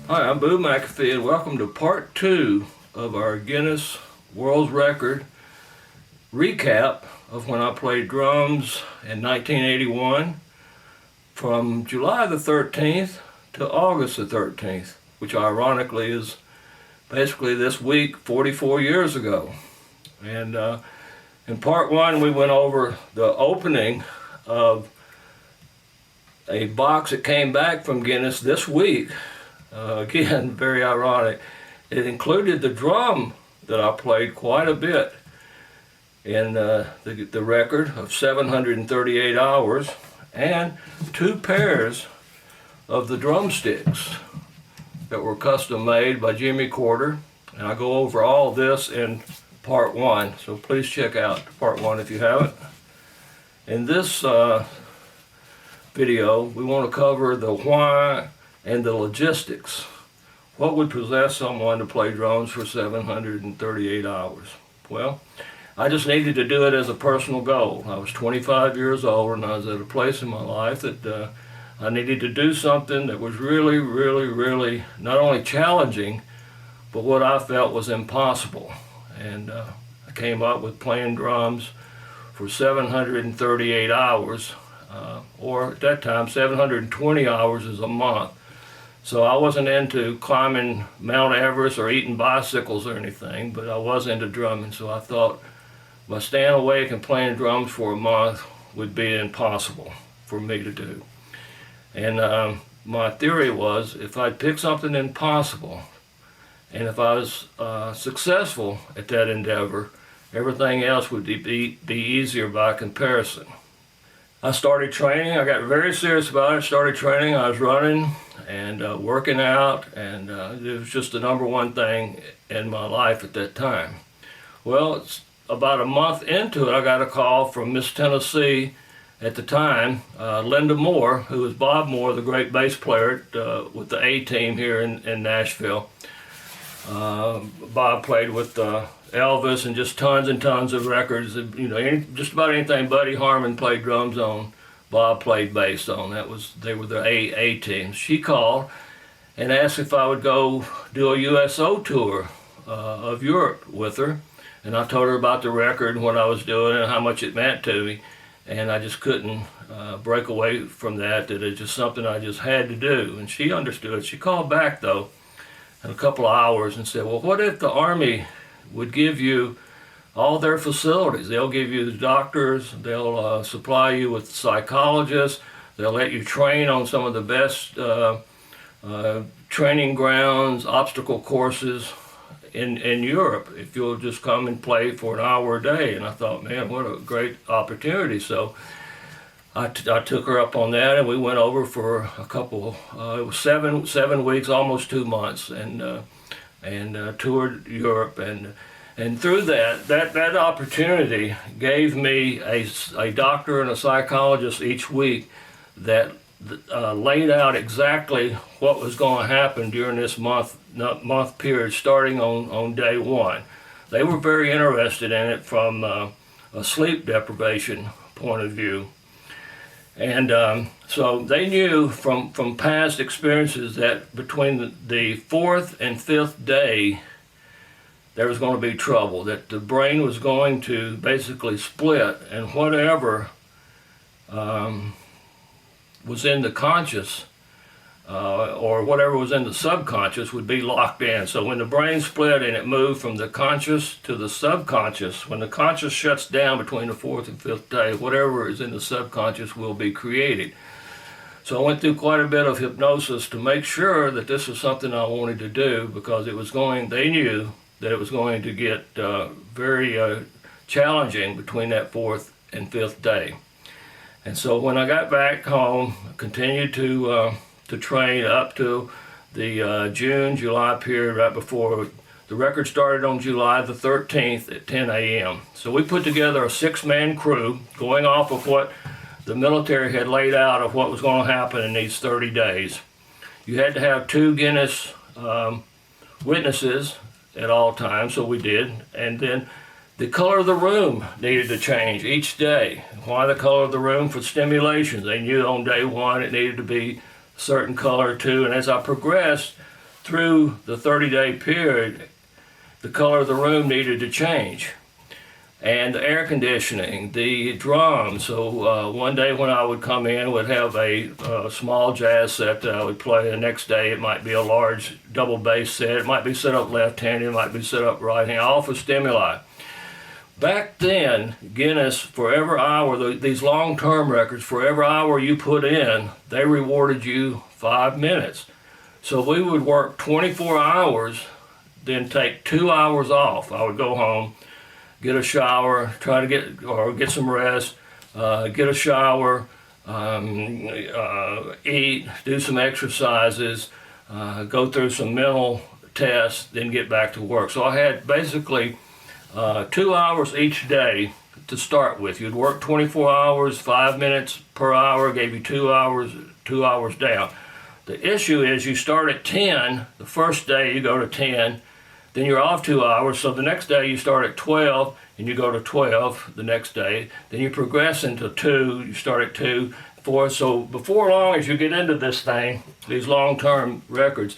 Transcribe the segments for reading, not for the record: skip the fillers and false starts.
Hi, I'm Boo McAfee, and welcome to part 2 of our Guinness World Record recap of when I played drums in 1981 from July the 13th to August the 13th, which ironically is basically this week 44 years ago. And in part 1 we went over the opening of a box that came back from Guinness this week. Again, very ironic. It included the drum that I played quite a bit in the record of 738 hours and 2 pairs of the drumsticks that were custom made by Jimmy Corder. And I go over all this in part 1, so please check out part 1 if you haven't. In this video, we want to cover the why and the logistics. What would possess someone to play drums for 738 hours? Well, I just needed to do it as a personal goal. I was 25 years old and I was at a place in my life that I needed to do something that was really not only challenging, but what I felt was impossible. And I came up with playing drums for 738 hours, or at that time 720 hours is a month. So I wasn't into climbing Mount Everest or eating bicycles or anything, but I was into drumming. So I thought by staying awake and playing drums for a month would be impossible for me to do. And my theory was if I'd pick something impossible, and if I was successful at that endeavor, everything else would be easier by comparison. I started training. I got very serious about it. Started training. I was running and working out, and it was just the number one thing in my life at that time. Well, it's about a month into it, I got a call from Miss Tennessee at the time, Linda Moore, who was Bob Moore, the great bass player with the A-Team here in Nashville. Bob played with Elvis and just tons and tons of records. You know, just about anything Buddy Harman played drums on, Bob played bass on. They were the A-Team. She called and asked if I would go do a USO tour of Europe with her. And I told her about the record and what I was doing and how much it meant to me. And I just couldn't break away from that it's just something I just had to do. And she understood. She called back, though, in a couple of hours and said, well, what if the Army would give you all their facilities? They'll give you the doctors, they'll supply you with psychologists, they'll let you train on some of the best training grounds, obstacle courses in Europe, if you'll just come and play for an hour a day. And I thought, man, what a great opportunity. So I took her up on that, and we went over for a couple, it was seven weeks, almost 2 months, and toured Europe. And through that opportunity gave me a doctor and a psychologist each week that laid out exactly what was going to happen during this month period, starting on day 1. They were very interested in it from a sleep deprivation point of view. And so they knew from past experiences that between the 4th and 5th day, there was going to be trouble, that the brain was going to basically split, and whatever was in the conscious or whatever was in the subconscious would be locked in. So when the brain split and it moved from the conscious to the subconscious, when the conscious shuts down between the 4th and 5th day, whatever is in the subconscious will be created. So I went through quite a bit of hypnosis to make sure that this was something I wanted to do, because they knew that it was going to get very challenging between that 4th and 5th day. And so when I got back home, I continued to train up to the June-July period, right before the record started on July the 13th at 10 a.m. So we put together a 6-man crew going off of what the military had laid out of what was going to happen in these 30 days. You had to have 2 Guinness witnesses at all times, so we did. And then the color of the room needed to change each day. Why the color of the room? For stimulations. They knew on day 1 it needed to be a certain color too. And as I progressed through the 30-day period, the color of the room needed to change. And the air conditioning, the drums. So one day when I would come in, would have a small jazz set that I would play. The next day it might be a large double bass set. It might be set up left-handed, it might be set up right-handed, all for stimuli. Back then, Guinness, for every hour, these long-term records, for every hour you put in, they rewarded you 5 minutes. So we would work 24 hours, then take 2 hours off. I would go home, get a shower, try to get some rest, get a shower, eat, do some exercises, go through some mental tests, then get back to work. So I had basically 2 hours each day to start with. You'd work 24 hours, 5 minutes per hour, gave you 2 hours down. The issue is you start at 10, the first day you go to 10, then you're off 2 hours, so the next day you start at 12 and you go to 12 the next day, then you progress into 2, you start at 2, 4, so before long as you get into this thing, these long-term records,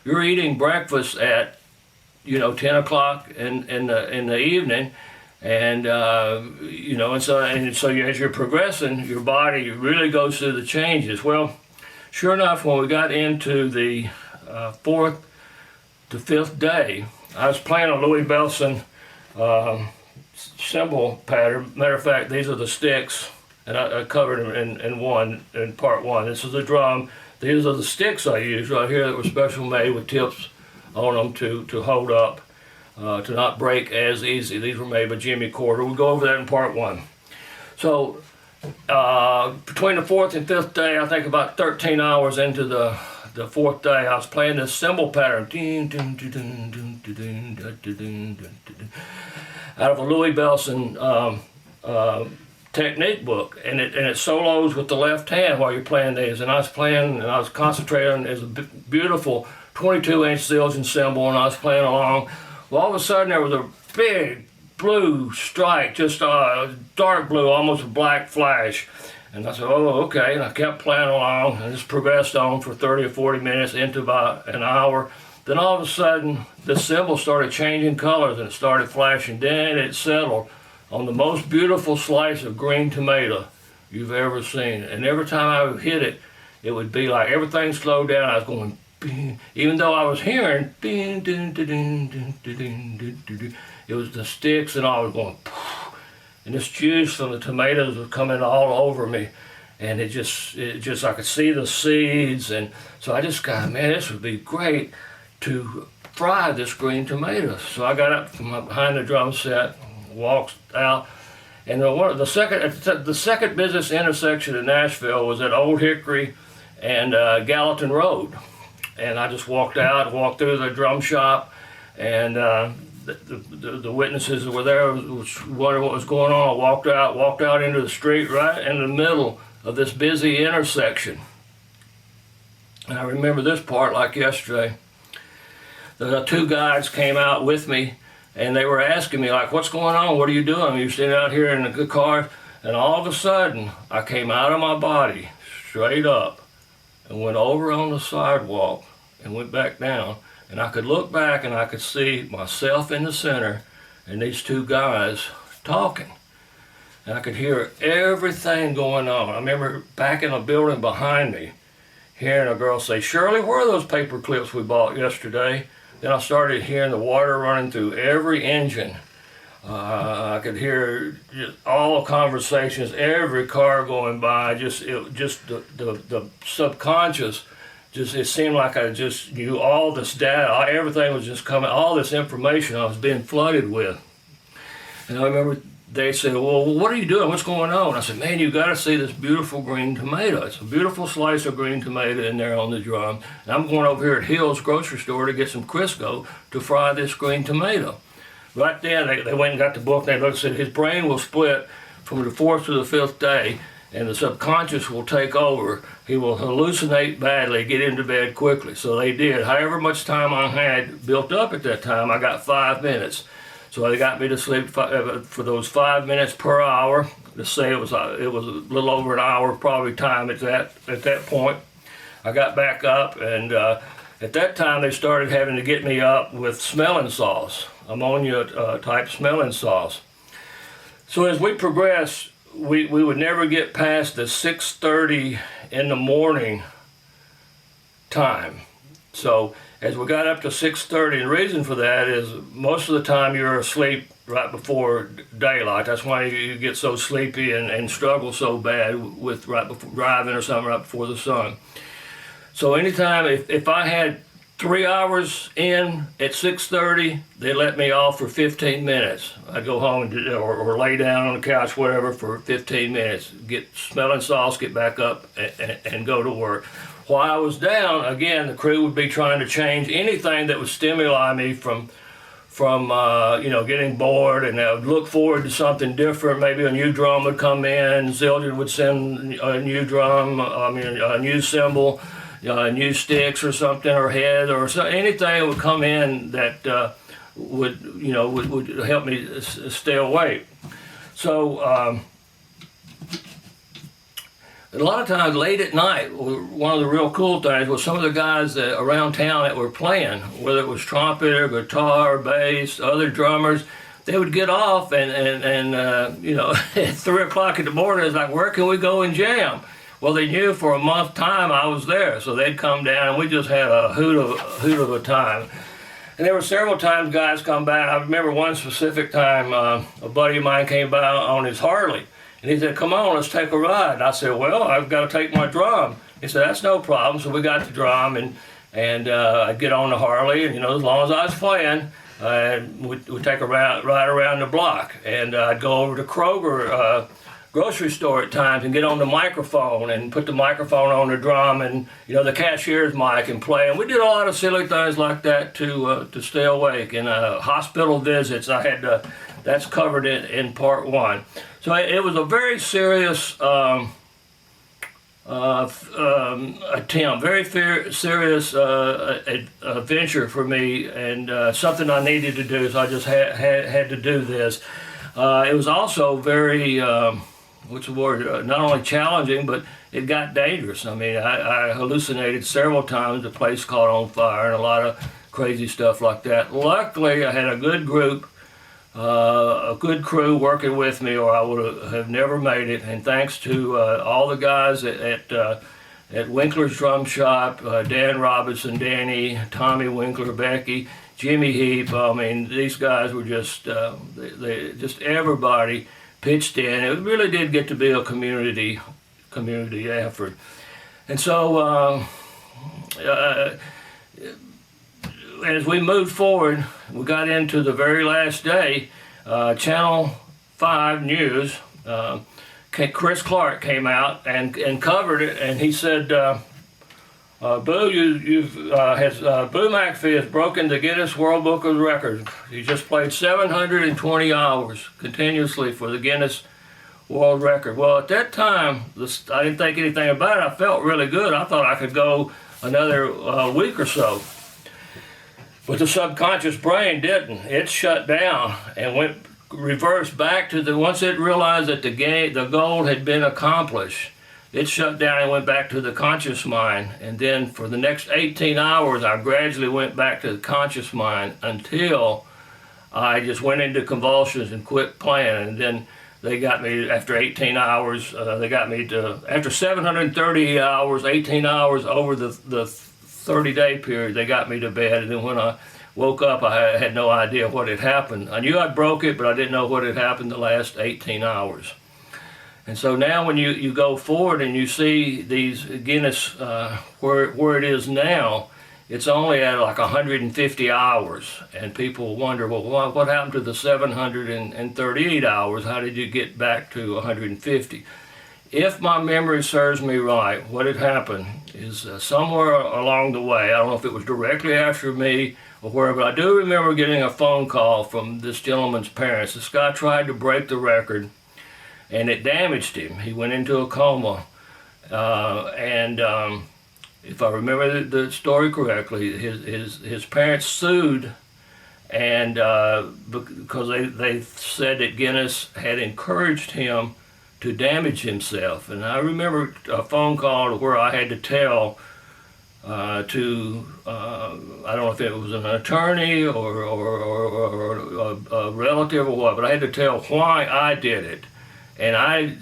you're eating breakfast at 10 o'clock in the evening, and so as you're progressing, your body really goes through the changes. Well, sure enough, when we got into the 4th to 5th day, I was playing a Louis Bellson cymbal pattern. Matter of fact, these are the sticks, and I covered them in part 1. This is the drum. These are the sticks I used right here that were special made with tips on them to hold up, to not break as easy. These were made by Jimmy Corder. We'll go over that in part 1. So between the 4th and 5th day, I think about 13 hours into the 4th day, I was playing this cymbal pattern out of a Louis Bellson technique book, and it solos with the left hand while you're playing these. And I was playing, and I was concentrating. It's a beautiful 22-inch Zildjian cymbal, and I was playing along. Well, all of a sudden there was a big blue strike, just dark blue, almost a black flash. And I said, oh, okay. And I kept playing along, and just progressed on for 30 or 40 minutes into about an hour. Then all of a sudden, the cymbal started changing colors, and it started flashing. Then it settled on the most beautiful slice of green tomato you've ever seen. And every time I would hit it, it would be like everything slowed down. I was going, bing. Even though I was hearing, bing, ding, ding, ding, ding, ding, ding, it was the sticks, and I was going, poof. And this juice from the tomatoes was coming all over me, and it just I could see the seeds, and so I just got, man, this would be great to fry this green tomato. So I got up from behind the drum set, walked out, and the second business intersection in Nashville was at Old Hickory and Gallatin Road, and I just walked through the drum shop, and the witnesses that were there was wondering what was going on. I walked out into the street right in the middle of this busy intersection. And I remember this part like yesterday. The 2 guides came out with me, and they were asking me, like, what's going on? What are you doing? You're sitting out here in the car. And all of a sudden, I came out of my body straight up and went over on the sidewalk and went back down. And I could look back and I could see myself in the center and these 2 guys talking. And I could hear everything going on. I remember back in a building behind me, hearing a girl say, Shirley, where are those paper clips we bought yesterday? Then I started hearing the water running through every engine. I could hear just all the conversations, every car going by, just the subconscious. It seemed like I just knew all this data, everything was just coming, all this information I was being flooded with. And I remember they said, well, what are you doing? What's going on? I said, man, you got to see this beautiful green tomato. It's a beautiful slice of green tomato in there on the drum. And I'm going over here at Hill's grocery store to get some Crisco to fry this green tomato. Right then, they went and got the book, and they looked and said, his brain will split from the 4th to the 5th day, and the subconscious will take over. He will hallucinate badly, get into bed quickly. So they did. However much time I had built up at that time, I got 5 minutes. So they got me to sleep for those 5 minutes per hour. Let's say it was a little over an hour probably time at that point. I got back up, and At that time, they started having to get me up with smelling salts, ammonia type smelling salts. So as we progressed, we would never get past the 6:30 in the morning time. So as we got up to 6:30, and the reason for that is most of the time you're asleep right before daylight. That's why you get so sleepy and struggle so bad with right before driving or something right before the sun. So anytime, if I had 3 hours in at 6:30, they let me off for 15 minutes. I'd go home or lay down on the couch, whatever, for 15 minutes, get smelling salts, get back up and go to work. While I was down, again, the crew would be trying to change anything that would stimulate me from getting bored, and I would look forward to something different. Maybe a new drum would come in, Zildjian would send a new drum, a new cymbal, new sticks or something, or head, or anything that would come in that would help me stay awake. So a lot of times late at night, one of the real cool things was some of the guys around town that were playing, whether it was trumpet or guitar, bass, other drummers, they would get off and at 3 o'clock in the morning, it's like, where can we go and jam? Well, they knew for a month time I was there, so they'd come down and we just had a hoot of a time. And there were several times guys come by. I remember one specific time a buddy of mine came by on his Harley. And he said, come on, let's take a ride. And I said, well, I've got to take my drum. He said, that's no problem. So we got the drum, and I'd get on the Harley, and as long as I was playing, we'd take a ride around the block. And I'd go over to Kroger grocery store at times and get on the microphone and put the microphone on the drum and the cashier's mic and play. And we did a lot of silly things like that to stay awake. And hospital visits, that's covered in part 1. So it was a very serious attempt, very serious adventure for me, and something I needed to do, so I just had to do this. It was also very, not only challenging, but it got dangerous. I mean, I hallucinated several times, the place caught on fire, and a lot of crazy stuff like that. Luckily, I had a good group, a good crew working with me, or I would have never made it. And thanks to all the guys at Winkler's Drum Shop, Dan Robinson, Danny, Tommy Winkler, Becky, Jimmy Heap. I mean, these guys were just everybody pitched in. It really did get to be a community effort. And so as we moved forward, we got into the very last day. Channel 5 News, Chris Clark came out and covered it, and he said, Boo McAfee has broken the Guinness World Book of Record. He just played 720 hours continuously for the Guinness World Record. Well, at that time, I didn't think anything about it. I felt really good. I thought I could go another week or so. But the subconscious brain didn't. It shut down and went reversed back to once it realized that the goal had been accomplished, it shut down and went back to the conscious mind. And then for the next 18 hours, I gradually went back to the conscious mind until I just went into convulsions and quit playing. And then they got me, after 18 hours, they got me to, after 730 hours, 18 hours over the 30-day period, they got me to bed. And then when I woke up, I had no idea what had happened. I knew I broke it, but I didn't know what had happened the last 18 hours. And so now when you go forward and you see these Guinness, where it is now, it's only at like 150 hours. And people wonder, well, what happened to the 738 hours? How did you get back to 150? If my memory serves me right, what had happened is somewhere along the way, I don't know if it was directly after me or wherever, but I do remember getting a phone call from this gentleman's parents. This guy tried to break the record, and it damaged him. He went into a coma, and if I remember the story correctly, his parents sued, and because they said that Guinness had encouraged him to damage himself. And I remember a phone call where I had to tell to, I don't know if it was an attorney or a relative or what, but I had to tell why I did it. And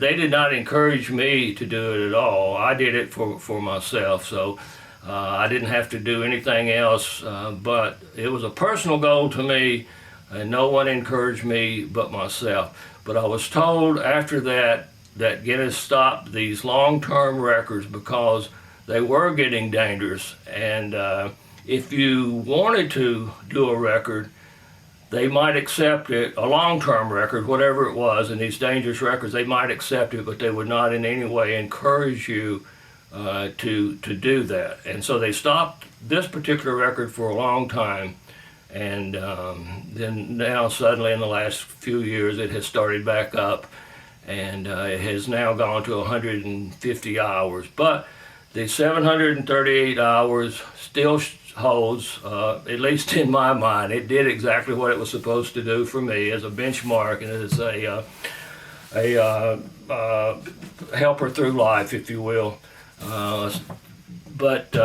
they did not encourage me to do it at all. I did it for myself, so I didn't have to do anything else, but it was a personal goal to me, and no one encouraged me but myself. But I was told after that Guinness stopped these long-term records because they were getting dangerous, and if you wanted to do a record, they might accept it, a long-term record, whatever it was, and these dangerous records, they might accept it, but they would not in any way encourage you to do that. And so they stopped this particular record for a long time, and then now suddenly in the last few years it has started back up, and it has now gone to 150 hours. But the 738 hours still holds, at least in my mind. It did exactly what it was supposed to do for me as a benchmark and as a helper through life, if you will. But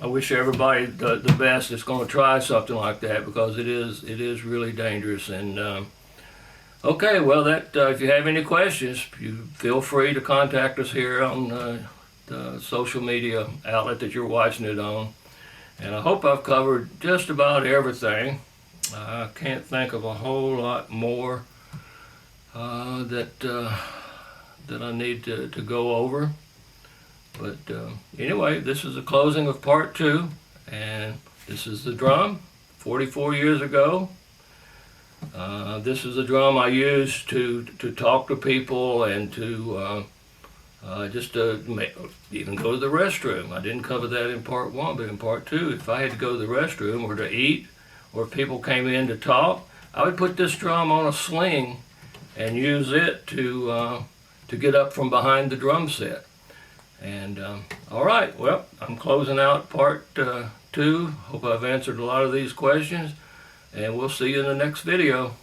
I wish everybody the best that's going to try something like that, because it is really dangerous. And okay, well, if you have any questions, you feel free to contact us here on the social media outlet that you're watching it on. And I hope I've covered just about everything. I can't think of a whole lot more that I need to go over. But anyway, this is the closing of part 2, and this is the drum 44 years ago. This is the drum I used to talk to people and to just to even go to the restroom. I didn't cover that in part 1, but in part 2, if I had to go to the restroom or to eat, or if people came in to talk, I would put this drum on a sling and use it to get up from behind the drum set. And all right, well, I'm closing out part 2. Hope I've answered a lot of these questions, and we'll see you in the next video.